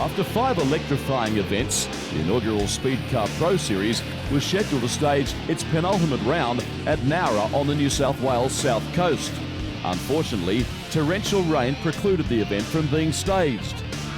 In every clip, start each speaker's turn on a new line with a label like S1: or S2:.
S1: After 5 electrifying events, the inaugural Speedcar Pro Series was scheduled to stage its penultimate round at Nowra on the New South Wales south coast. Unfortunately, torrential rain precluded the event from being staged.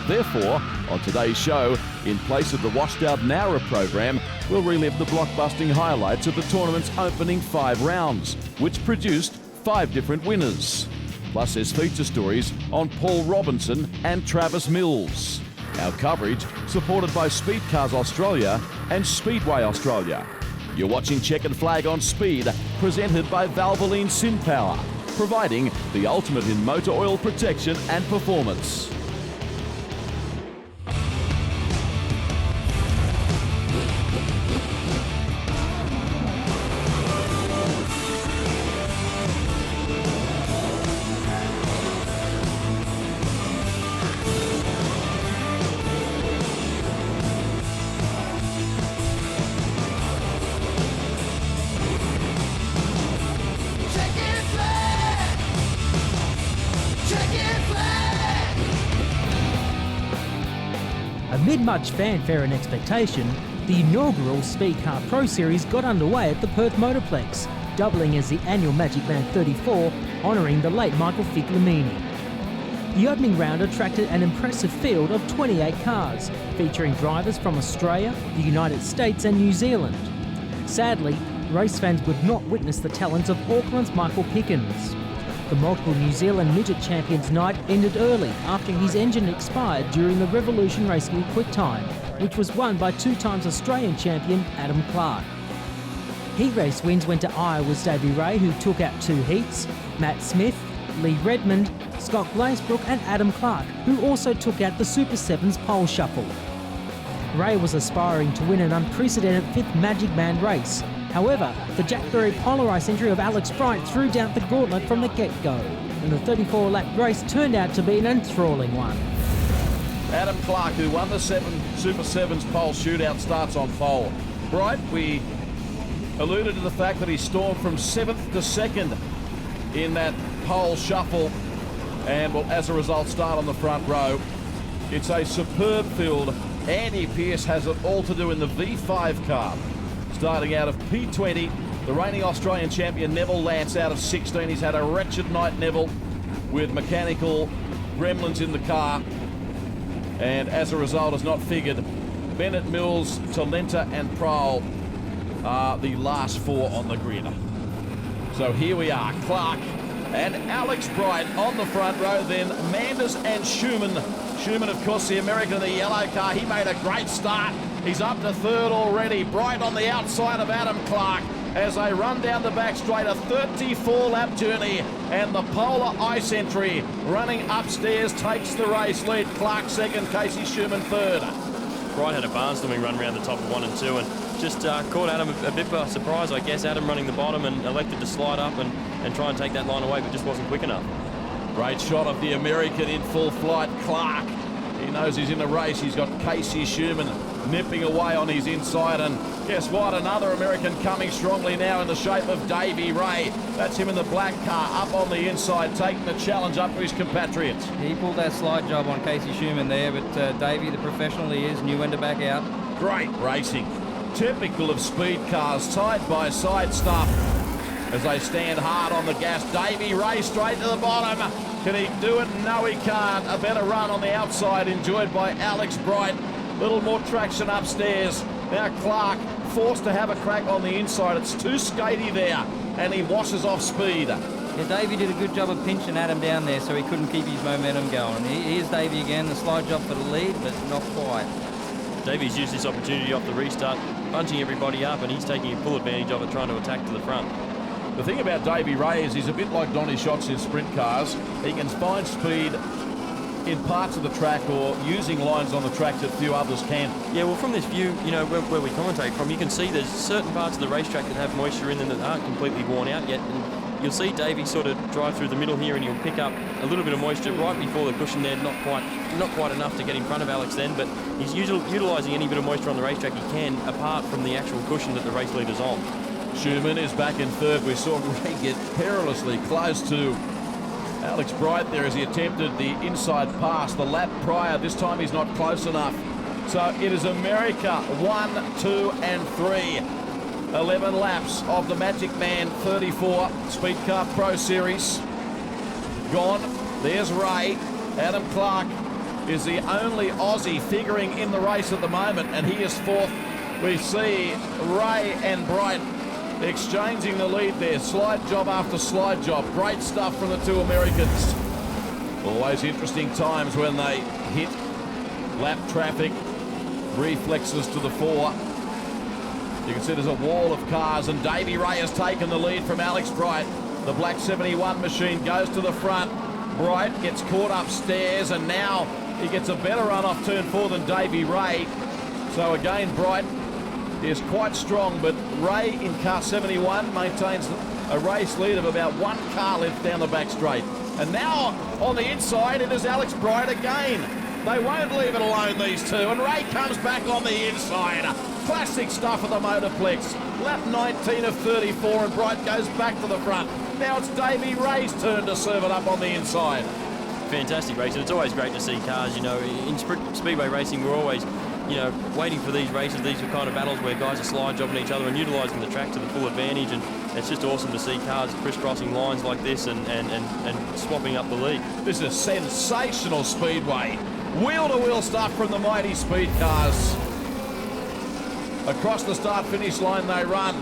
S1: Therefore, on today's show, in place of the washed-out Nowra program, we'll relive the blockbusting highlights of the tournament's opening 5 rounds, which produced 5 different winners. Plus, there's feature stories on Paul Robinson and Travis Mills. Our coverage supported by Speedcars Australia and Speedway Australia. You're watching Checkered Flag on Speed, presented by Valvoline SynPower, providing the ultimate in motor oil protection and performance.
S2: Amid much fanfare and expectation, the inaugural Speedcar Pro Series got underway at the Perth Motorplex, doubling as the annual Magic Man 34, honouring the late Michael Ficlamini. The opening round attracted an impressive field of 28 cars, featuring drivers from Australia, the United States and New Zealand. Sadly, race fans would not witness the talents of Auckland's Michael Pickens. The multiple New Zealand midget champion's night ended early after his engine expired during the Revolution Racing Quick Time, which was won by 2-time Australian champion Adam Clark. Heat race wins went to Iowa's Davey Ray, who took out 2 heats, Matt Smith, Lee Redmond, Scott Glazebrook and Adam Clark, who also took out the Super 7's pole shuffle. Ray was aspiring to win an unprecedented 5th Magic Man race. However, the Jack Berry polarised entry of Alex Bright threw down the gauntlet from the get-go, and the 34-lap race turned out to be an enthralling one.
S1: Adam Clark, who won the Super 7's pole shootout, starts on pole. Bright, we alluded to the fact that he stormed from 7th to 2nd in that pole shuffle and will, as a result, start on the front row. It's a superb field. Andy Pearce has it all to do in the V5 car. Starting out of P20, the reigning Australian champion Neville Lance out of 16. He's had a wretched night, Neville, with mechanical gremlins in the car, and as a result has not figured. Bennett, Mills, Talenta and Prowl are the last 4 on the grid. So here we are, Clark and Alex Bright on the front row, then Manders and Schumann. Schumann, of course, the American in the yellow car. He made a great start. He's up to 3rd already. Bright on the outside of Adam Clark as they run down the back straight, a 34-lap journey, and the Polar Ice entry running upstairs takes the race lead. Clark 2nd, Casey Schumann 3rd.
S3: Bright had a barnstorming run around the top of 1 and 2 and just caught Adam a bit by surprise, I guess. Adam running the bottom and elected to slide up and try and take that line away, but just wasn't quick enough.
S1: Great shot of the American in full flight, Clark. He knows he's in the race. He's got Casey Schumann nipping away on his inside, and guess what? Another American coming strongly now in the shape of Davey Ray. That's him in the black car up on the inside, taking the challenge up to his compatriots.
S4: He pulled that slide job on Casey Schumann there, but Davey, the professional he is, knew when to back out.
S1: Great racing. Typical of speed cars, side-by-side stuff as they stand hard on the gas. Davey Ray straight to the bottom. Can he do it? No, he can't. A better run on the outside enjoyed by Alex Bright. Little more traction upstairs. Now Clark forced to have a crack on the inside. It's too skatey there, and he washes off speed.
S4: Yeah, Davey did a good job of pinching Adam down there so he couldn't keep his momentum going. Here's Davey again, the slide job for the lead, but not quite.
S3: Davy's used this opportunity off the restart, bunching everybody up, and he's taking full advantage of it, trying to attack to the front.
S1: The thing about Davey Ray is he's a bit like Donny Schatz in sprint cars. He can find speed in parts of the track or using lines on the track that few others can.
S3: Yeah, well, from this view, you know, where we commentate from, you can see there's certain parts of the racetrack that have moisture in them that aren't completely worn out yet. And you'll see Davey sort of drive through the middle here, and he'll pick up a little bit of moisture right before the cushion there. Not quite enough to get in front of Alex then, but he's utilising any bit of moisture on the racetrack he can, apart from the actual cushion that the race leader's on.
S1: Schumann is back in third. We saw Ray get perilously close to Alex Bright there as he attempted the inside pass the lap prior. This time he's not close enough. So it is America 1, 2 and 3. 11 laps of the Magic Man 34 Speedcar Pro Series. Gone. There's Ray. Adam Clark is the only Aussie figuring in the race at the moment, and he is fourth. We see Ray and Bright exchanging the lead there. Slide job after slide job. Great stuff from the two Americans. Always interesting times when they hit lap traffic. Reflexes to the fore. You can see there's a wall of cars, and Davey Ray has taken the lead from Alex Bright. The black 71 machine goes to the front. Bright gets caught upstairs, and now he gets a better run off turn 4 than Davey Ray. So again, Bright is quite strong, but Ray in car 71 maintains a race lead of about 1 car length down the back straight. And now on the inside, it is Alex Bright again. They won't leave it alone, these two, and Ray comes back on the inside. Classic stuff of the Motorplex. Lap 19 of 34, and Bright goes back to the front. Now it's Davey Ray's turn to serve it up on the inside.
S3: Fantastic race, and it's always great to see cars, you know, in Speedway racing we're always, you know, waiting for these races. These are kind of battles where guys are slide jobbing each other and utilising the track to the full advantage, and it's just awesome to see cars crisscrossing lines like this and swapping up the lead.
S1: This is sensational Speedway. Wheel-to-wheel stuff from the mighty speed cars. Across the start-finish line they run.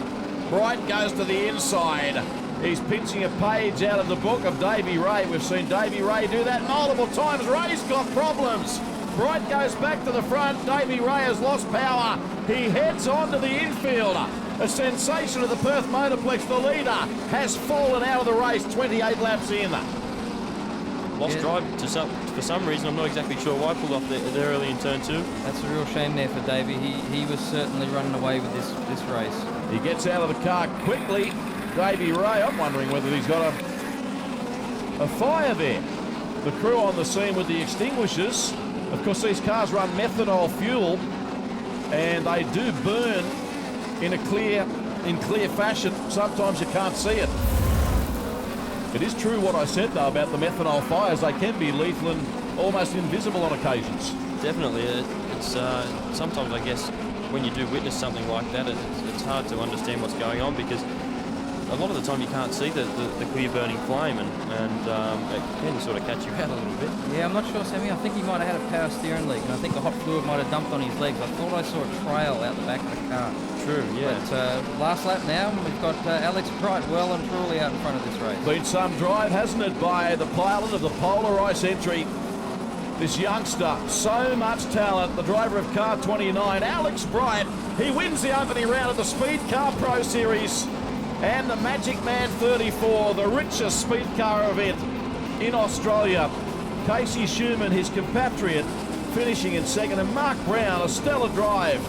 S1: Bright goes to the inside. He's pinching a page out of the book of Davey Ray. We've seen Davey Ray do that multiple times. Ray's got problems. Bright goes back to the front. Davey Ray has lost power. He heads on to the infield. A sensation of the Perth Motorplex. The leader has fallen out of the race 28 laps in.
S3: Lost drive for some reason. I'm not exactly sure why. Pulled off there early in turn 2.
S4: That's a real shame there for Davey. He was certainly running away with this race.
S1: He gets out of the car quickly. Davey Ray, I'm wondering whether he's got a fire there. The crew on the scene with the extinguishers. Of course, these cars run methanol fuel, and they do burn in clear fashion. Sometimes you can't see it. It is true what I said, though, about the methanol fires. They can be lethal and almost invisible on occasions.
S3: Definitely. It's sometimes, I guess, when you do witness something like that, it's hard to understand what's going on, because a lot of the time you can't see the clear burning flame, and it can sort of catch you out a little bit.
S4: Yeah, I'm not sure, Sammy. I think he might have had a power steering leak, and I think the hot fluid might have dumped on his legs. I thought I saw a trail out the back of the car.
S3: True, yeah.
S4: But last lap now, we've got Alex Bright well and truly out in front of this race.
S1: Been some drive, hasn't it, by the pilot of the Polar Ice entry. This youngster, so much talent, the driver of car 29, Alex Bright. He wins the opening round of the Speedcar Pro Series and the Magic Man 34, the richest speed car event in Australia. Casey Schumann, his compatriot, finishing in second, and Mark Brown, a stellar drive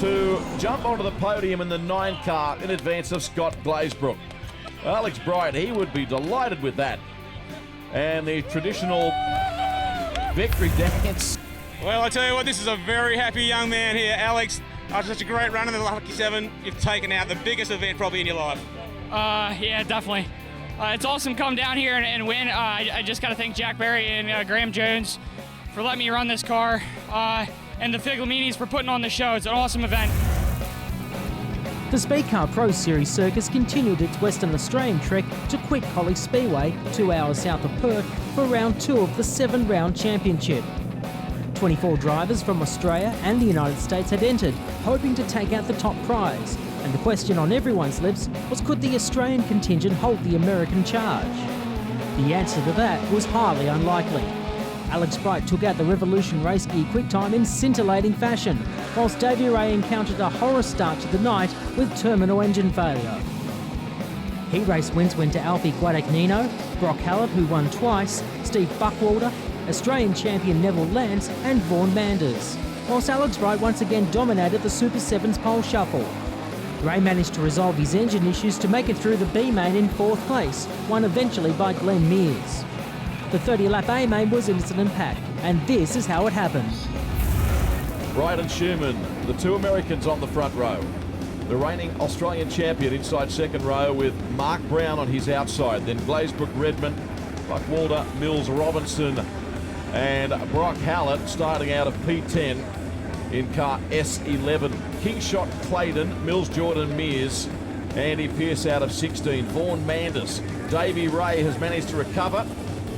S1: to jump onto the podium in the 9 car in advance of Scott Glazebrook. Alex Bright, he would be delighted with that. And the traditional victory dance.
S5: Well, I tell you what, this is a very happy young man here, Alex. After such a great run in the Lucky 7, you've taken out the biggest event probably in your life.
S6: Yeah, definitely. It's awesome to come down here and win. I just got to thank Jack Berry and Graham Jones for letting me run this car, and the Figlaminis for putting on the show. It's an awesome event.
S2: The Speedcar Pro Series circus continued its Western Australian trek to Quick Collie Speedway, 2 hours south of Perth, for round 2 of the 7-round championship. 24 drivers from Australia and the United States had entered, hoping to take out the top prize. And the question on everyone's lips was, could the Australian contingent hold the American charge? The answer to that was highly unlikely. Alex Bright took out the Revolution Race Gear QuickTime in scintillating fashion, whilst Davey Ray encountered a horror start to the night with terminal engine failure. Heat race wins went to Alfie Guadagnino, Brock Hallett, who won twice, Steve Buckwalter, Australian champion Neville Lance and Vaughan Manders, whilst Alex Bright once again dominated the Super 7's pole shuffle. Ray managed to resolve his engine issues to make it through the B-main in 4th place, won eventually by Glenn Mears. The 30-lap A-main was incident-packed, and this is how it happened.
S1: Bright and Schumann, the two Americans on the front row. The reigning Australian champion inside second row with Mark Brown on his outside, then Glazebrook Redmond Buckwalter, Mills, Robinson, and Brock Hallett starting out of P10 in car S11. Kingshot, Clayton, Mills, Jordan, Mears, Andy Pearce out of 16. Vaughan Manders. Davey Ray has managed to recover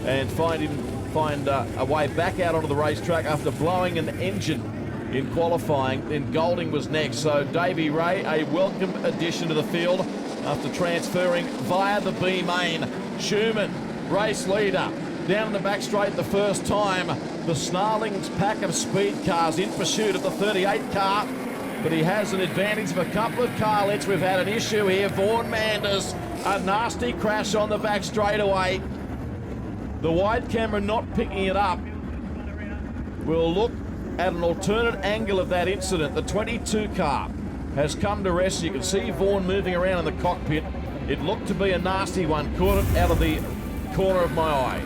S1: and find a way back out onto the racetrack after blowing an engine in qualifying. Then Golding was next. So Davey Ray, a welcome addition to the field after transferring via the B main. Schumann, race leader, down in the back straight the first time. The Snarlings pack of speed cars in pursuit of the 38 car, but he has an advantage of a couple of car lengths. We've had an issue here. Vaughan Manders, a nasty crash on the back straightaway. The wide camera not picking it up. We'll look at an alternate angle of that incident. The 22 car has come to rest. You can see Vaughan moving around in the cockpit. It looked to be a nasty one. Caught it out of the corner of my eye.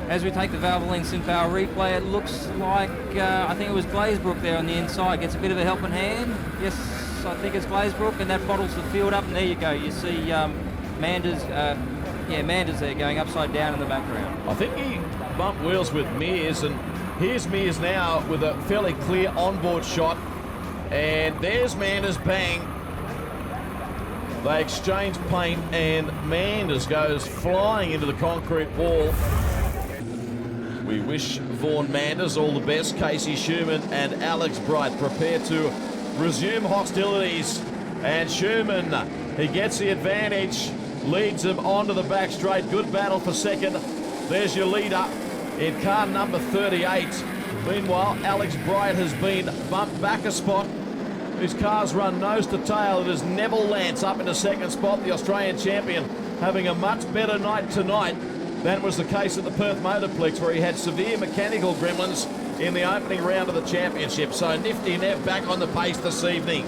S4: As we take the Valvoline SynPower replay, it looks like, I think it was Glazebrook there on the inside. Gets a bit of a helping hand. Yes, I think it's Glazebrook, and that bottles the field up, and there you go. You see Manders, Manders there going upside down in the background.
S1: I think he bumped wheels with Mears, and here's Mears now with a fairly clear onboard shot. And there's Manders, bang. They exchange paint, and Manders goes flying into the concrete wall. We wish Vaughan Manders all the best. Casey Schumann and Alex Bright prepare to resume hostilities. And Schumann, he gets the advantage, leads him onto the back straight. Good battle for second. There's your leader in car number 38. Meanwhile, Alex Bright has been bumped back a spot. His car's run nose to tail. It is Neville Lance up in the second spot, the Australian champion, having a much better night tonight than was the case at the Perth Motorplex, where he had severe mechanical gremlins in the opening round of the championship. So Nifty Nev back on the pace this evening.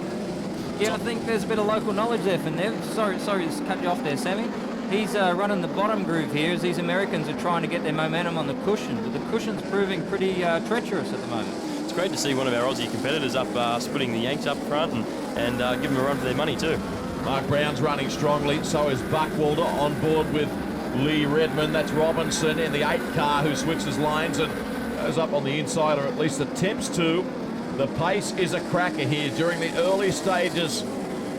S4: Yeah, I think there's a bit of local knowledge there for Nev. Sorry to cut you off there, Sammy. He's running the bottom groove here as these Americans are trying to get their momentum on the cushion, but the cushion's proving pretty treacherous at the moment.
S3: It's great to see one of our Aussie competitors up splitting the Yanks up front and give them a run for their money too.
S1: Mark Brown's running strongly, so is Buckwalter on board with Lee Redmond. That's Robinson in the 8 car who switches lines and goes up on the inside, or at least attempts to. The pace is a cracker here during the early stages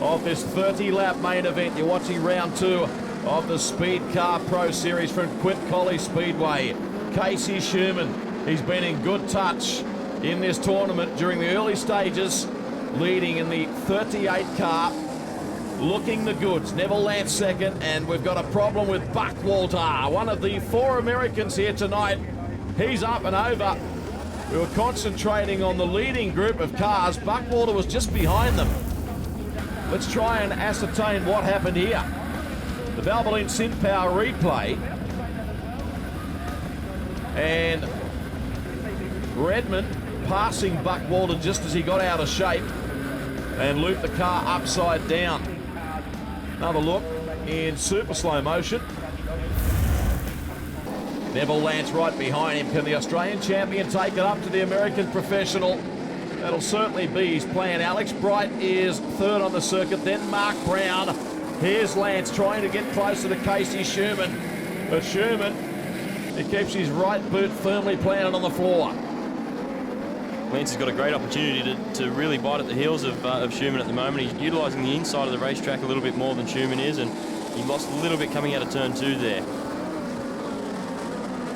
S1: of this 30-lap main event. You're watching round 2 of the Speedcar Pro Series from Quint Colley Speedway. Casey Schumann, he's been in good touch in this tournament during the early stages, leading in the 38 car. Looking the goods. Neville Lance second, and we've got a problem with Buckwalter, one of the 4 Americans here tonight. He's up and over. We were concentrating on the leading group of cars. Buckwalter was just behind them. Let's try and ascertain what happened here. The Valvoline SynPower replay. And Redmond passing Buckwalter just as he got out of shape and looped the car upside down. Another look in super slow motion. Neville Lance right behind him. Can the Australian champion take it up to the American professional? That'll certainly be his plan. Alex Bright is third on the circuit, then Mark Brown. Here's Lance trying to get closer to Casey Schumann. But Schumann, he keeps his right boot firmly planted on the floor.
S3: Lance has got a great opportunity to really bite at the heels of Schumann at the moment. He's utilising the inside of the racetrack a little bit more than Schumann is, and he lost a little bit coming out of turn 2 there.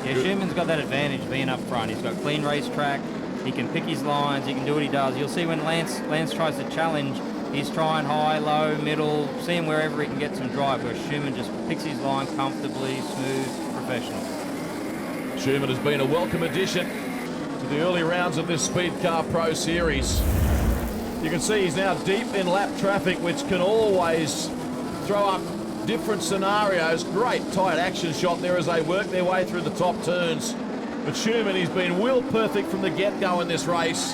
S4: Yeah, Schumann's got that advantage being up front. He's got clean racetrack. He can pick his lines. He can do what he does. You'll see when Lance tries to challenge, he's trying high, low, middle, seeing wherever he can get some drive, where Schumann just picks his line comfortably, smooth, professional.
S1: Schumann has been a welcome addition to the early rounds of this Speedcar Pro Series. You can see he's now deep in lap traffic, which can always throw up different scenarios. Great tight action shot there as they work their way through the top turns. But Schumann, he's been wheel perfect from the get-go in this race,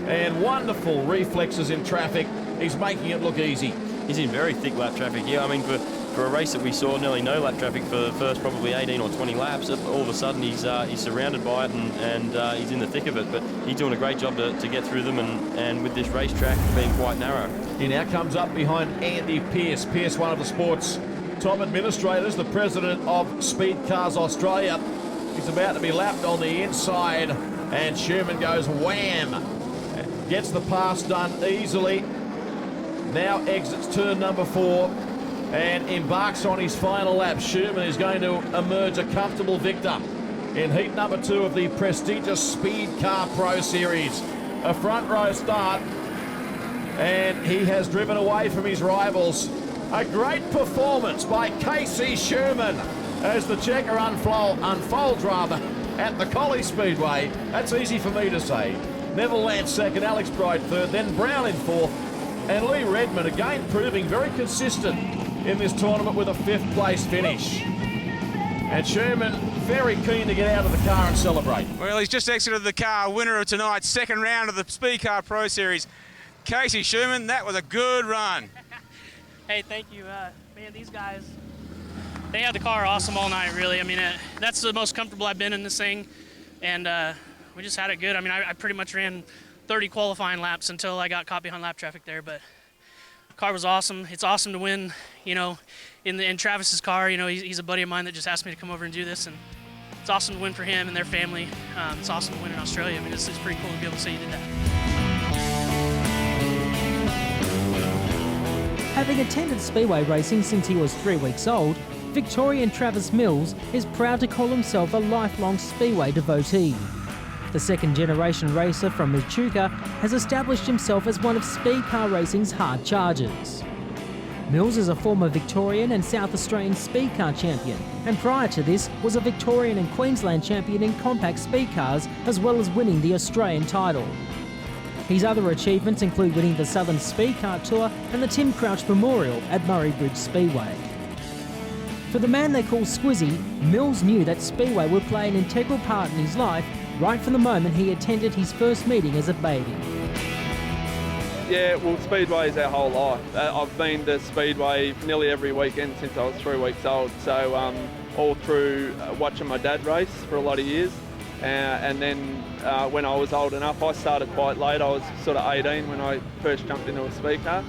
S1: and wonderful reflexes in traffic. He's making it look easy.
S3: He's in very thick lap traffic. Yeah, I mean, for a race that we saw nearly no lap traffic for the first probably 18 or 20 laps, all of a sudden he's surrounded by it and he's in the thick of it. But he's doing a great job to get through them, and with this racetrack being quite narrow.
S1: He now comes up behind Andy Pearce. Pearce, one of the sport's Top Administrators, the president of Speed Cars Australia. He's about to be lapped on the inside, and Sherman goes wham. Gets the pass done easily. Now exits turn number 4 and embarks on his final lap. Sherman is going to emerge a comfortable victor in heat number 2 of the prestigious Speedcar Pro Series. A front row start, and he has driven away from his rivals. A great performance by Casey Sherman as the checker unfolds at the Collie Speedway. That's easy for me to say. Neville Lance second, Alex Bright third, then Brown in fourth, and Lee Redmond again proving very consistent in this tournament with a 5th place finish. And Sherman very keen to get out of the car and celebrate.
S5: Well, he's just exited the car, winner of tonight's 2nd round of the Speedcar Pro Series. Casey Sherman, that was a good run.
S7: Hey, thank you. Man, these guys, they had the car awesome all night, really. I mean, that's the most comfortable I've been in this thing, and we just had it good. I mean, I pretty much ran 30 qualifying laps until I got caught behind lap traffic there, but the car was awesome. It's awesome to win, you know, in Travis's car. You know, he's a buddy of mine that just asked me to come over and do this, and it's awesome to win for him and their family. It's awesome to win in Australia. I mean, it's pretty cool to be able to say you did that.
S2: Having attended Speedway racing since he was 3 weeks old, Victorian Travis Mills is proud to call himself a lifelong Speedway devotee. The second-generation racer from Echuca has established himself as one of Speedcar racing's hard chargers. Mills is a former Victorian and South Australian Speedcar champion, and prior to this was a Victorian and Queensland champion in compact speedcars, as well as winning the Australian title. His other achievements include winning the Southern Speedcar Tour and the Tim Crouch Memorial at Murray Bridge Speedway. For the man they call Squizzy, Mills knew that Speedway would play an integral part in his life right from the moment he attended his first meeting as a baby.
S8: Yeah, well, Speedway is our whole life. I've been to Speedway nearly every weekend since I was 3 weeks old, so all through watching my dad race for a lot of years. And then when I was old enough, I started quite late. I was sort of 18 when I first jumped into a speed car,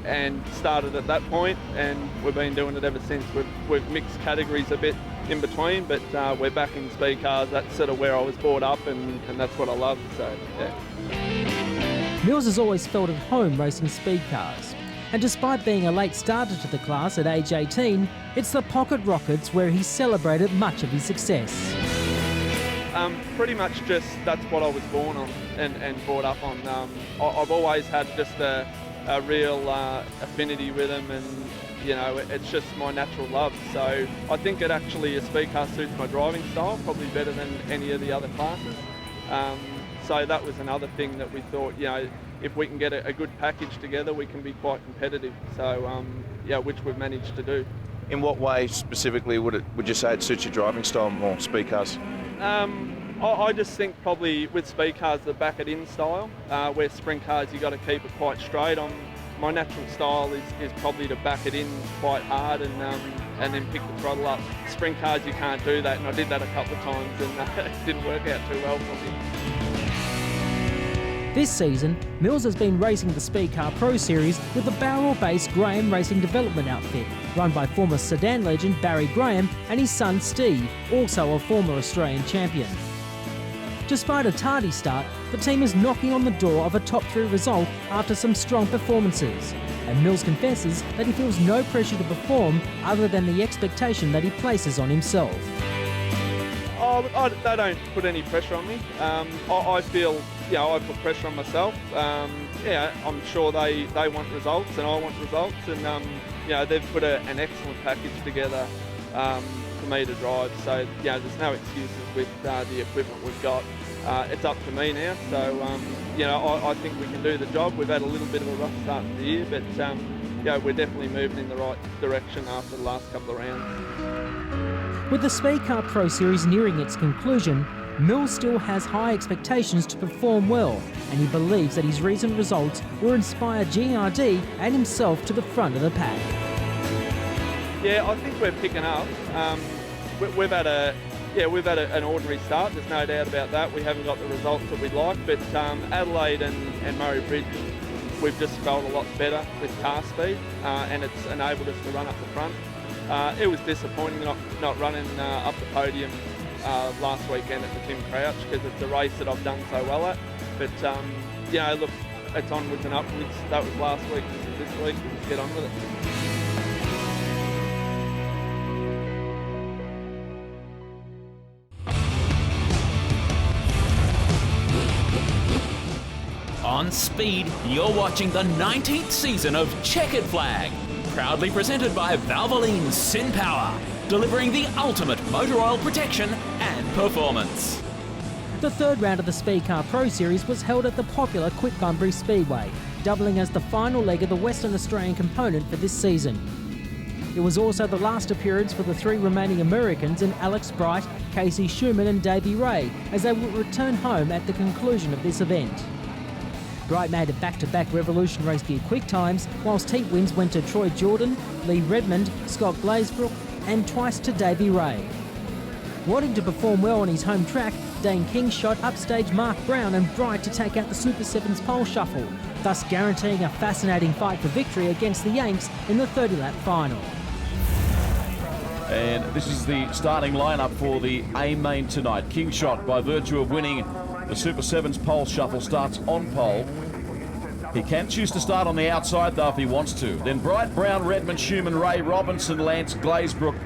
S8: and started at that point, and we've been doing it ever since. We've mixed categories a bit in between, but we're back in speed cars. That's sort of where I was brought up, and that's what I love, so yeah.
S2: Mills has always felt at home racing speed cars, and despite being a late starter to the class at age 18, it's the Pocket Rockets where he celebrated much of his success.
S8: Pretty much just that's what I was born on and brought up on. I've always had just a real affinity with them, and you know, it's just my natural love. So I think it actually, a speed car suits my driving style probably better than any of the other classes. So that was another thing that we thought, you know, if we can get a good package together, we can be quite competitive. So yeah, which we've managed to do.
S9: In what way specifically would you say it suits your driving style more, speed cars?
S8: I just think probably with speed cars, the back it in style, where sprint cars you got to keep it quite straight. My natural style is probably to back it in quite hard and then pick the throttle up. Sprint cars you can't do that, and I did that a couple of times, and it didn't work out too well for me.
S2: This season, Mills has been racing the Speedcar Pro Series with the Bowral-based Graham Racing Development outfit, run by former sedan legend Barry Graham and his son Steve, also a former Australian champion. Despite a tardy start, the team is knocking on the door of a top 3 result after some strong performances, and Mills confesses that he feels no pressure to perform other than the expectation that he places on himself.
S8: They don't put any pressure on me. I feel, you know, I put pressure on myself. Yeah, I'm sure they want results and I want results, and you know, they've put an excellent package together for me to drive. So yeah, there's no excuses with the equipment we've got. It's up to me now. So you know, I think we can do the job. We've had a little bit of a rough start to the year, but yeah, we're definitely moving in the right direction after the last couple of rounds.
S2: With the Speedcar Pro Series nearing its conclusion, Mills still has high expectations to perform well, and he believes that his recent results will inspire GRD and himself to the front of the pack.
S8: Yeah, I think we're picking up. We've had an ordinary start. There's no doubt about that. We haven't got the results that we'd like, but Adelaide and Murray Bridge we've just felt a lot better with car speed, and it's enabled us to run up the front. It was disappointing not running up the podium last weekend at the Tim Crouch, because it's a race that I've done so well at. But look, it's onwards and upwards. That was last week, this week, let's get on with it.
S10: On Speed, you're watching the 19th season of Checkered Flag, proudly presented by Valvoline Sin Power, delivering the ultimate motor oil protection and performance.
S2: The third round of the Speedcar Pro Series was held at the popular Quitbunbury Speedway, doubling as the final leg of the Western Australian component for this season. It was also the last appearance for the three remaining Americans in Alex Bright, Casey Schumann and Davey Ray, as they will return home at the conclusion of this event. Bright made a back-to-back Revolution Race Gear quick times, whilst heat wins went to Troy Jordan, Lee Redmond, Scott Glazebrook and twice to Davey Ray. Wanting to perform well on his home track, Dane King shot upstage Mark Brown and Bright to take out the Super 7's pole shuffle, thus guaranteeing a fascinating fight for victory against the Yanks in the 30-lap final.
S1: And this is the starting lineup for the A-Main tonight. Kingshot, by virtue of winning the Super 7's pole shuffle, starts on pole. He can choose to start on the outside though if he wants to. Then Bright, Brown, Redmond, Schumann, Ray, Robinson, Lance, Glazebrook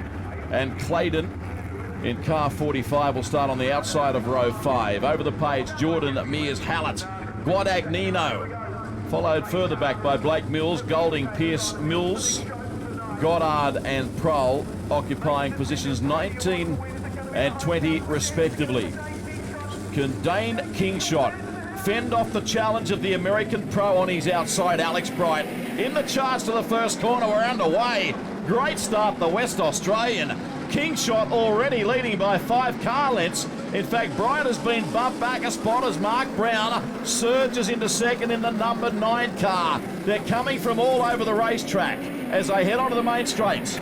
S1: and Claydon in car 45 will start on the outside of row 5. Over the page, Jordan, Mears, Hallett, Guadagnino, followed further back by Blake Mills, Golding, Pearce, Mills, Goddard and Prohl, occupying positions 19 and 20 respectively. Can Dane Kingshot fend off the challenge of the American Pro on his outside, Alex Bright? In the charge to the first corner, we're underway. Great start, the West Australian. Kingshot already leading by 5 car lengths. In fact, Bright has been bumped back a spot as Mark Brown surges into second in the number 9 car. They're coming from all over the racetrack as they head onto the main straight.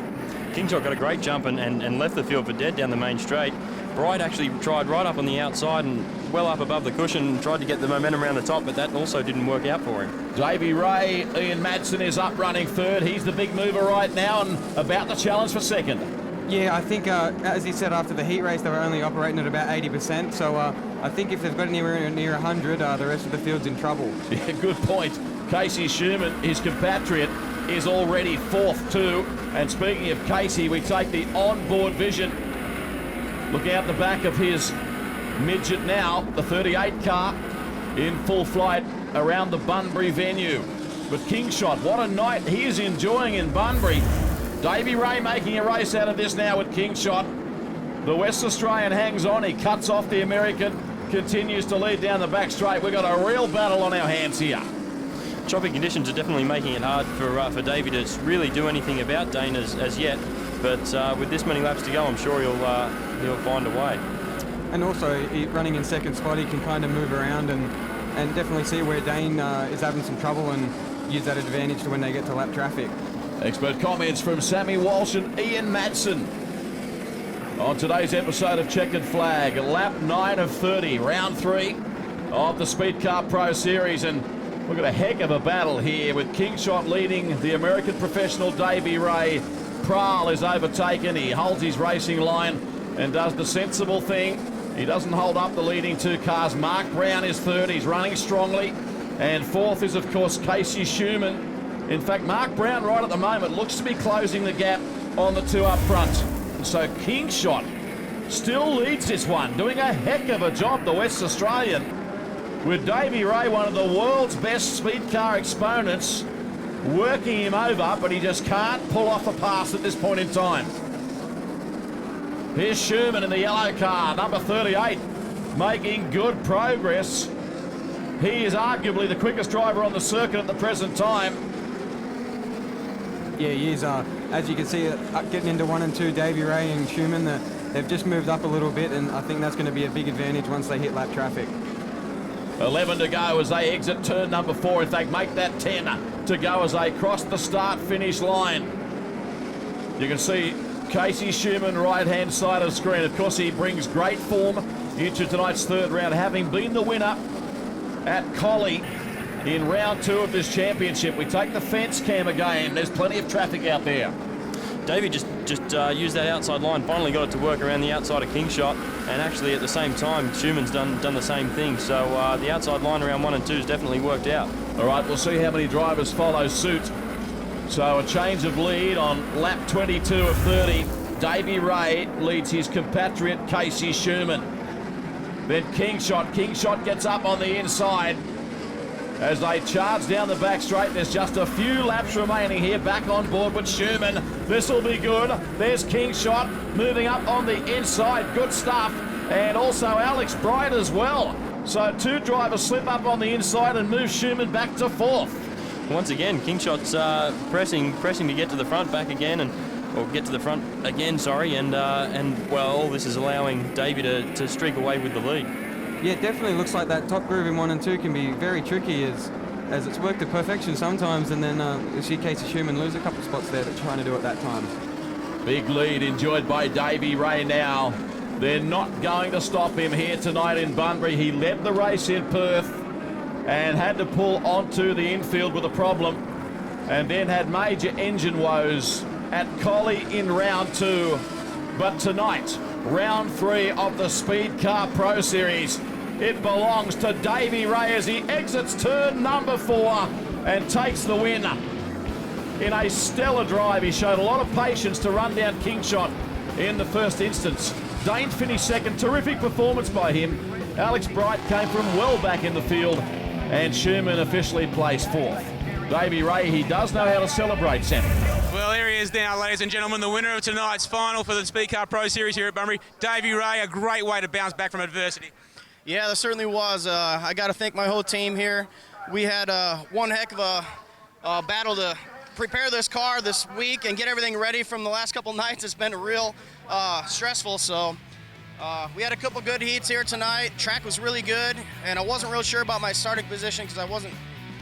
S3: Kingshot got a great jump and left the field for dead down the main straight. Bright actually tried right up on the outside and well up above the cushion and tried to get the momentum around the top, but that also didn't work out for him.
S1: Davey Ray, Ian Madsen is up running third. He's the big mover right now and about the challenge for second.
S11: Yeah, I think, as he said, after the heat race, they were only operating at about 80%. So I think if they've got anywhere near 100, the rest of the field's in trouble.
S1: Yeah, good point. Casey Schumann, his compatriot, is already fourth too. And speaking of Casey, we take the onboard vision. Look out the back of his midget now, the 38 car, in full flight around the Bunbury venue. But Kingshot, what a night he is enjoying in Bunbury. Davey Ray making a race out of this now with Kingshot. The West Australian hangs on, he cuts off the American, continues to lead down the back straight. We've got a real battle on our hands here.
S3: Choppy conditions are definitely making it hard for Davey to really do anything about Dane as yet. But with this many laps to go, I'm sure he'll find a way.
S11: And also, running in second spot, he can kind of move around and definitely see where Dane is having some trouble and use that advantage to when they get to lap traffic.
S1: Expert comments from Sammy Walsh and Ian Madsen on today's episode of Checkered Flag. Lap 9 of 30, round 3 of the Speedcar Pro Series, and we've got a heck of a battle here with Kingshot leading the American professional Davey Ray. Prohl is overtaken, he holds his racing line and does the sensible thing. He doesn't hold up the leading 2 cars. Mark Brown is third, he's running strongly, and fourth is of course Casey Schumann. In fact, Mark Brown right at the moment looks to be closing the gap on the 2 up front. So Kingshot still leads this one, doing a heck of a job, the West Australian, with Davey Ray, one of the world's best speed car exponents, working him over, but he just can't pull off a pass at this point in time. Here's Schumann in the yellow car, number 38, making good progress. He is arguably the quickest driver on the circuit at the present time.
S11: Yeah, he is. As you can see, getting into 1 and 2, Davey Ray and Schumann, they've just moved up a little bit, and I think that's going to be a big advantage once they hit lap traffic.
S1: 11 to go as they exit turn number 4. In fact, make that 10 to go as they cross the start-finish line. You can see Casey Schumann, right-hand side of the screen. Of course, he brings great form into tonight's third round, having been the winner at Collie in round 2 of this championship. We take the fence cam again. There's plenty of traffic out there.
S3: Davey just used that outside line, finally got it to work around the outside of Kingshot, and actually at the same time, Schumann's done the same thing. So the outside line around 1 and 2 has definitely worked out.
S1: All right, we'll see how many drivers follow suit. So a change of lead on lap 22 of 30. Davey Ray leads his compatriot Casey Schumann. Then Kingshot. Kingshot gets up on the inside. As they charge down the back straight, there's just a few laps remaining here. Back on board with Schumann. This will be good. There's Kingshot moving up on the inside. Good stuff. And also Alex Bright as well. So 2 drivers slip up on the inside and move Schumann back to 4th.
S3: Once again, Kingshot's pressing to get to the front back again, or get to the front again, sorry. And well, all this is allowing Davey to streak away with the lead.
S11: Yeah, it definitely looks like that top groove in 1 and 2 can be very tricky as it's worked to perfection sometimes, and then you see Casey Schumann lose a couple of spots there, but trying to do it that time.
S1: Big lead enjoyed by Davey Ray now. They're not going to stop him here tonight in Bunbury. He led the race in Perth and had to pull onto the infield with a problem, and then had major engine woes at Collie in round 2. But tonight, round 3 of the Speedcar Pro Series, it belongs to Davey Ray as he exits turn number 4 and takes the win. In a stellar drive, he showed a lot of patience to run down Kingshot in the first instance. Dane finished second, terrific performance by him. Alex Bright came from well back in the field, and Schumann officially placed 4th. Davey Ray, he does know how to celebrate, Sam.
S5: Well, here he is now, ladies and gentlemen, the winner of tonight's final for the Speedcar Pro Series here at Bunbury. Davey Ray, a great way to bounce back from adversity.
S12: Yeah, there certainly was. I got to thank my whole team here. We had one heck of a battle to prepare this car this week and get everything ready from the last couple nights. It's been real stressful, so we had a couple good heats here tonight. Track was really good, and I wasn't real sure about my starting position because I wasn't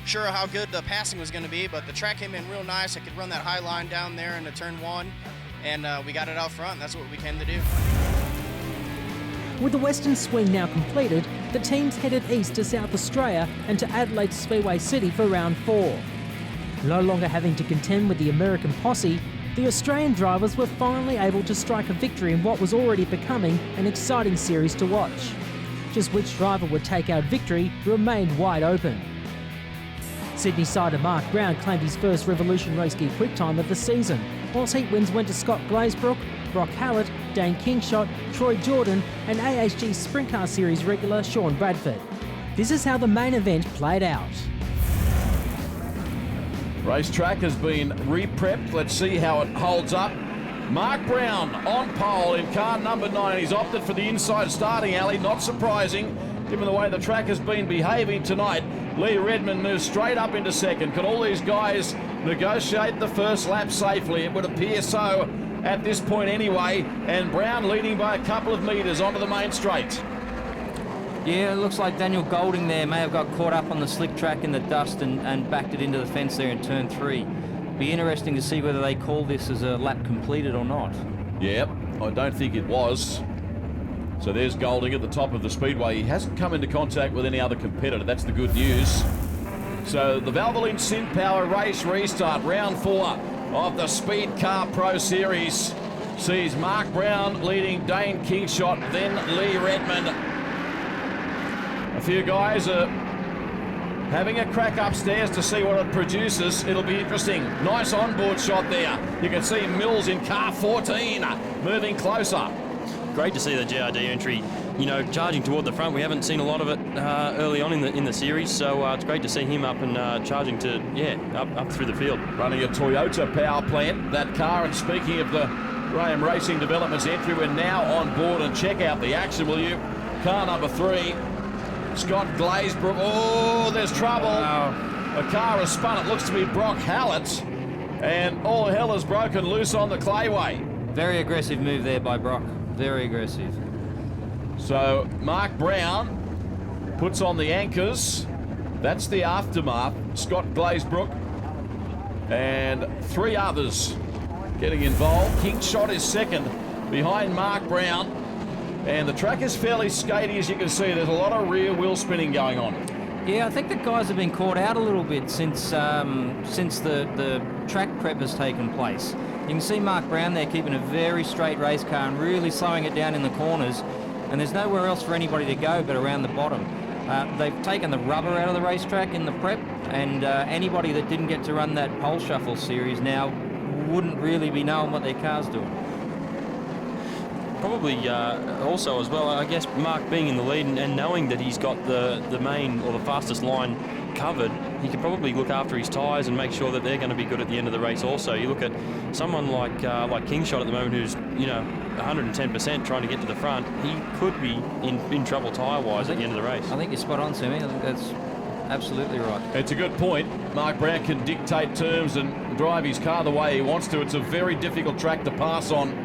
S12: sure how good the passing was going to be, but the track came in real nice. I could run that high line down there into turn 1, and we got it out front, and that's what we came to do.
S2: With the Western Swing now completed, the teams headed east to South Australia and to Adelaide Speedway City for round 4. No longer having to contend with the American posse, the Australian drivers were finally able to strike a victory in what was already becoming an exciting series to watch. Just which driver would take out victory remained wide open. Sydney-sider Mark Brown claimed his first Revolution Race Gear quick time of the season, whilst heat wins went to Scott Glazebrook, Brock Hallett, Dane Kingshot, Troy Jordan and AHG Sprint Car Series regular Sean Bradford. This is how the main event played out.
S1: Racetrack has been re-prepped. Let's see how it holds up. Mark Brown on pole in car number 9. He's opted for the inside starting alley. Not surprising, given the way the track has been behaving tonight. Lee Redmond moves straight up into second. Can all these guys negotiate the first lap safely? It would appear so at this point anyway. And Brown leading by a couple of metres onto the main straight.
S4: Yeah, it looks like Daniel Golding there may have got caught up on the slick track in the dust and backed it into the fence there in turn 3. Be interesting to see whether they call this as a lap completed or not.
S1: Yep, I don't think it was. So there's Golding at the top of the speedway. He hasn't come into contact with any other competitor. That's the good news. So the Valvoline SynPower race restart, round 4 of the Speedcar Pro Series, sees Mark Brown leading Dane Kingshot, then Lee Redmond. A few guys are having a crack upstairs to see what it produces. It'll be interesting. Nice onboard shot there. You can see Mills in car 14 moving closer.
S3: Great to see the JRD entry, you know, charging toward the front. We haven't seen a lot of it early on in the series, so it's great to see him up and charging to, up through the field.
S1: Running a Toyota power plant, that car. And speaking of the Graham Racing Developments entry, we're now on board and check out the action, will you? Car number 3, Scott Glazebrook. Oh, there's trouble. Wow. The car has spun. It looks to be Brock Hallett, and all hell has broken loose on the clayway.
S4: Very aggressive move there by Brock. Very aggressive.
S1: So Mark Brown puts on the anchors. That's the aftermath. Scott Glazebrook and 3 others getting involved. Kingshot is second behind Mark Brown. And the track is fairly skatey, as you can see. There's a lot of rear wheel spinning going on.
S4: Yeah, I think the guys have been caught out a little bit since the track prep has taken place. You can see Mark Brown there keeping a very straight race car and really slowing it down in the corners, and there's nowhere else for anybody to go but around the bottom. They've taken the rubber out of the racetrack in the prep, and anybody that didn't get to run that pole shuffle series now wouldn't really be knowing what their car's doing.
S3: Probably also as well, I guess Mark being in the lead and knowing that he's got the main or the fastest line covered, he can probably look after his tyres and make sure that they're going to be good at the end of the race also. You look at someone like Kingshot at the moment who's, 110% trying to get to the front. He could be in trouble tyre-wise at the end of the race.
S4: I think you're spot on, Sammy. I think that's absolutely right.
S1: It's a good point. Mark Brown can dictate terms and drive his car the way he wants to. It's a very difficult track to pass on.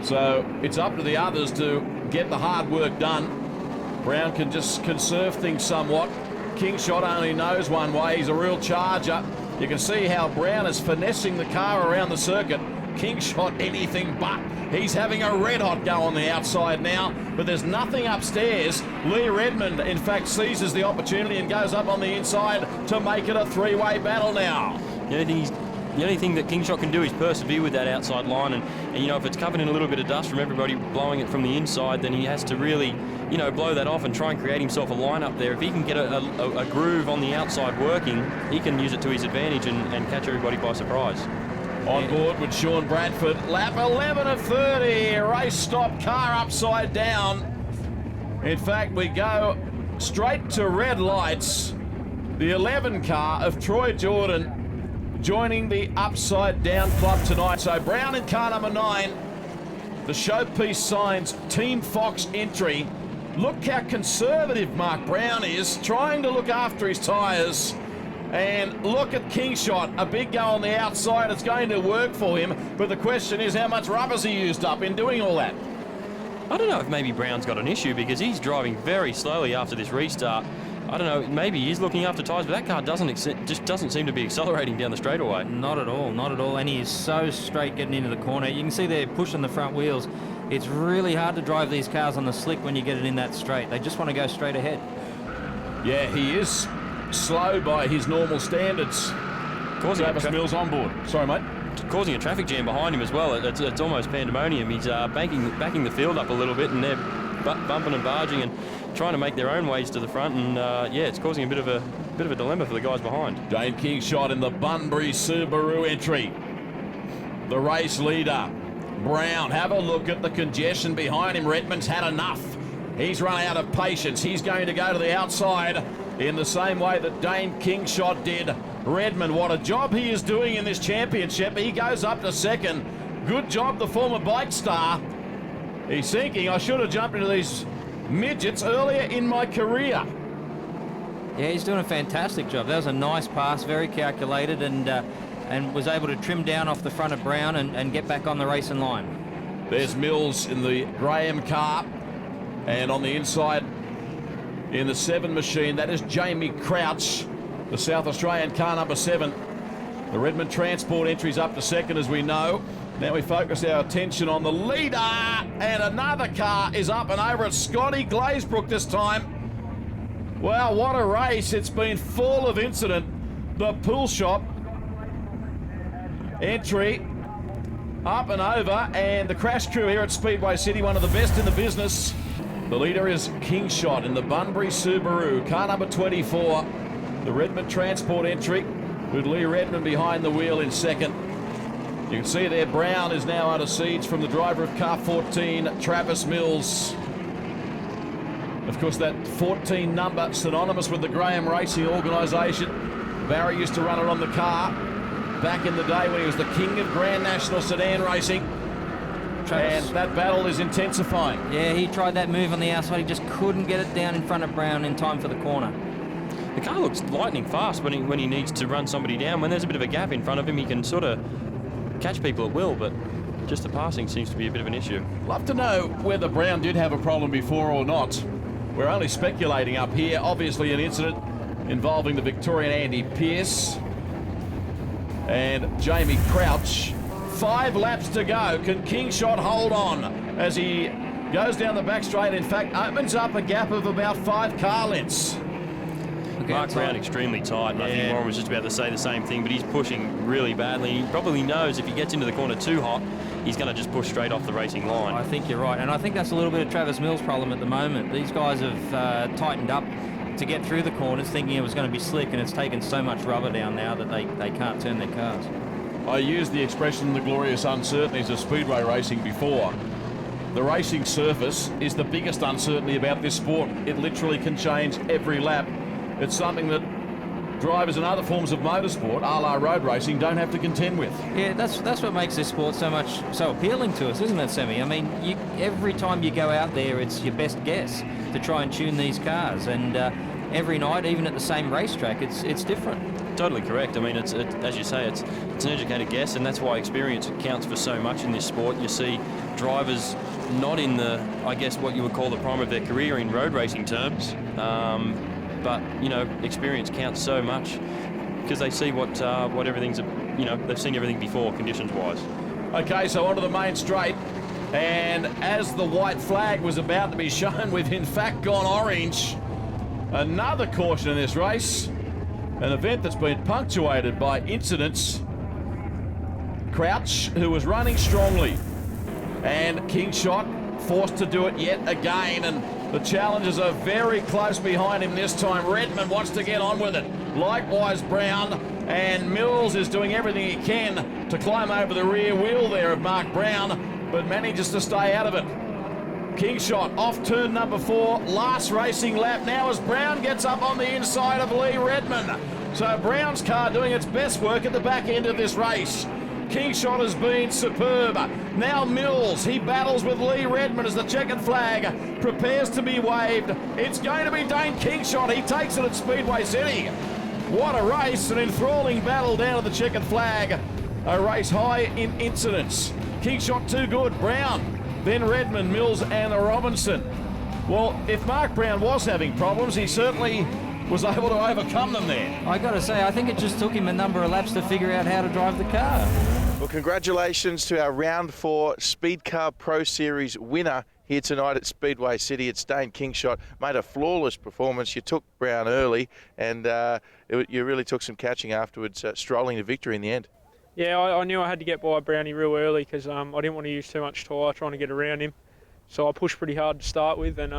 S1: So it's up to the others to get the hard work done. Brown can just conserve things somewhat. Kingshot only knows one way. He's a real charger. You can see how Brown is finessing the car around the circuit. Kingshot anything but. He's having a red hot go on the outside now, but there's nothing upstairs. Lee Redmond, in fact, seizes the opportunity and goes up on the inside to make it a three-way battle now.
S3: The only thing that Kingshot can do is persevere with that outside line, and if it's covered in a little bit of dust from everybody blowing it from the inside, then he has to really, blow that off and try and create himself a line up there. If he can get a groove on the outside working, he can use it to his advantage and catch everybody by surprise.
S1: On board with Sean Bradford, lap 11 of 30, race stop, car upside down. In fact, we go straight to red lights. The 11 car of Troy Jordan joining the upside down club tonight. So Brown in car number 9. The showpiece signs Team Fox entry. Look how conservative Mark Brown is, trying to look after his tyres. And look at Kingshot, a big go on the outside. It's going to work for him, but the question is how much rubber's he used up in doing all that?
S3: I don't know if maybe Brown's got an issue because he's driving very slowly after this restart. I don't know, maybe he's looking after tyres, but that car just doesn't seem to be accelerating down the straightaway.
S4: Not at all, not at all. And he is so straight getting into the corner. You can see they're pushing the front wheels. It's really hard to drive these cars on the slick when you get it in that straight. They just want to go straight ahead.
S1: Yeah, he is slow by his normal standards. Travis Mills on board. Sorry, mate.
S3: Causing a traffic jam behind him as well. It's almost pandemonium. He's backing the field up a little bit, and they're bumping and barging and trying to make their own ways to the front. And it's causing a bit of a dilemma for the guys behind.
S1: Dane Kingshot in the Bunbury Subaru entry. The race leader, Brown. Have a look at the congestion behind him. Redmond's had enough. He's run out of patience. He's going to go to the outside in the same way that Dane Kingshot did. Redmond, what a job he is doing in this championship. He goes up to second. Good job, the former bike star. He's thinking, I should have jumped into these midgets earlier in my career.
S4: Yeah, he's doing a fantastic job. That was a nice pass, very calculated, and was able to trim down off the front of Brown and get back on the racing line.
S1: There's Mills in the Graham car, and on the inside in the 7 machine, that is Jamie Crouch, the South Australian car number 7. The Redmond Transport entries up to second, as we know. Now we focus our attention on the leader, and another car is up and over. It's Scotty Glazebrook this time. Wow, what a race. It's been full of incident. The Pool Shop entry up and over, and the crash crew here at Speedway City, one of the best in the business. The leader is Kingshot in the Bunbury Subaru, car number 24. The Redmond Transport entry with Lee Redmond behind the wheel in second. You can see there Brown is now under siege from the driver of car 14, Travis Mills. Of course, that 14 number synonymous with the Graham Racing organisation. Barry used to run it on the car back in the day when he was the king of Grand National sedan racing. Travis. And that battle is intensifying.
S4: Yeah, he tried that move on the outside. He just couldn't get it down in front of Brown in time for the corner.
S3: The car looks lightning fast when he needs to run somebody down. When there's a bit of a gap in front of him, he can sort of catch people at will, but just the passing seems to be a bit of an issue.
S1: Love to know whether Brown did have a problem before or not. We're only speculating up here. Obviously an incident involving the Victorian Andy Pearce and Jamie Crouch. 5 laps to go. Can Kingshot hold on as he goes down the back straight? In fact, opens up a gap of about 5 car lengths.
S3: Mark Brown extremely tight, and I think Warren was just about to say the same thing, but he's pushing really badly. He probably knows if he gets into the corner too hot, he's going to just push straight off the racing line.
S4: I think you're right, and I think that's a little bit of Travis Mills' problem at the moment. These guys have tightened up to get through the corners, thinking it was going to be slick, and it's taken so much rubber down now that they can't turn their cars.
S1: I used the expression the glorious uncertainties of speedway racing before. The racing surface is the biggest uncertainty about this sport. It literally can change every lap. It's something that drivers in other forms of motorsport, a la road racing, don't have to contend with.
S4: Yeah, that's what makes this sport so appealing to us, isn't it, Sammy? I mean, every time you go out there, it's your best guess to try and tune these cars, and every night, even at the same racetrack, it's different.
S3: Totally correct. I mean, it's as you say, it's an educated guess, and that's why experience counts for so much in this sport. You see drivers not in the, I guess, what you would call the prime of their career in road racing terms, but you know, experience counts so much because they see what everything's, you know, they've seen everything before conditions-wise.
S1: Okay, so onto the main straight, and as the white flag was about to be shown, we've in fact gone orange. Another caution in this race, an event that's been punctuated by incidents. Crouch, who was running strongly, and Kingshot forced to do it yet again, and the challengers are very close behind him this time. Redmond wants to get on with it. Likewise Brown, and Mills is doing everything he can to climb over the rear wheel there of Mark Brown, but manages to stay out of it. Kingshot off turn number 4, last racing lap now as Brown gets up on the inside of Lee Redmond. So Brown's car doing its best work at the back end of this race. Kingshot has been superb. Now Mills, he battles with Lee Redmond as the checkered flag prepares to be waved. It's going to be Dane Kingshot. He takes it at Speedway City. What a race, an enthralling battle down to the checkered flag. A race high in incidents. Kingshot too good. Brown, then Redmond, Mills and Robinson. Well, if Mark Brown was having problems, he certainly was able to overcome them there.
S4: I got to say, I think it just took him a number of laps to figure out how to drive the car.
S9: Well, congratulations to our Round 4 Speedcar Pro Series winner here tonight at Speedway City. It's Dane Kingshot. Made a flawless performance. You took Brown early, and you really took some catching afterwards, strolling to victory in the end.
S13: Yeah, I knew I had to get by Brownie real early because I didn't want to use too much tyre trying to get around him. So I pushed pretty hard to start with, and